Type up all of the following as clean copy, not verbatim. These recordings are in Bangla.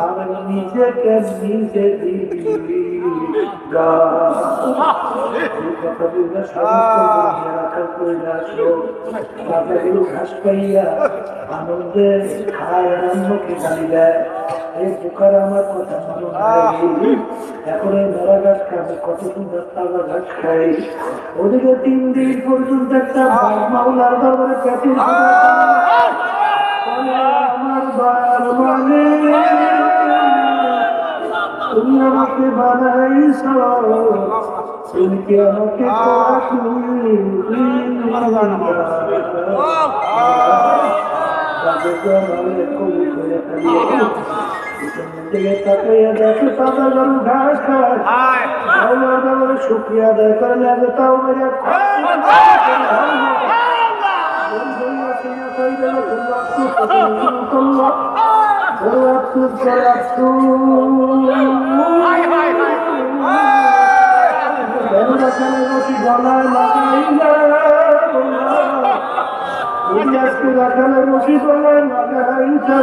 আমি নিজেকে নিজে ঘাস পাইয়া আনন্দে খায় আনন্দকে গালি দেয়। এই পোকার আমার কথা মনে হয় এখন এই নরা গাছ খাবে কত সুন্দর তাজা ঘাস খাই। ওদিকে 3 দিন পর্যন্ত একটা মাওলার দরবারে পেটের আমার দয়াল মানে তুমি আমাকে বানাইছ, তুমি কি আমাকে শুক্রিয়া আদায় করে লাগে তাও মেরে গলায় লাগাইলা রশি গলায় লাগাইছা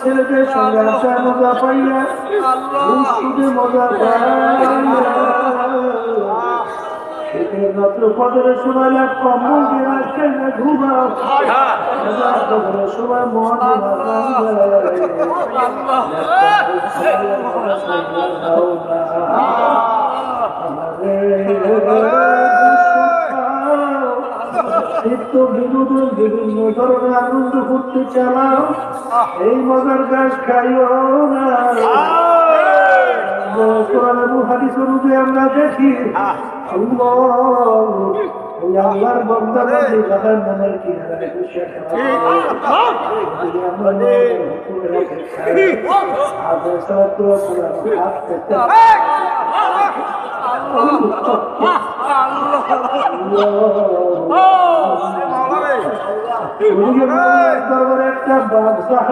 ছেলেদের সঙ্গে আসা মজা পাইয়া মজা মাত্র পদের সময় কম্বল দিয়ে ঘুমাও সময় মন বিনোদন বিভিন্ন ধরনের আনন্দ করতে চালাও, এই মজার গাছ খাইও না। হাদিস অনুযায়ী আমরা দেখি আল্লাহর বান্দা বান্দার মনের কিনারে বসে একটা বাদশাহ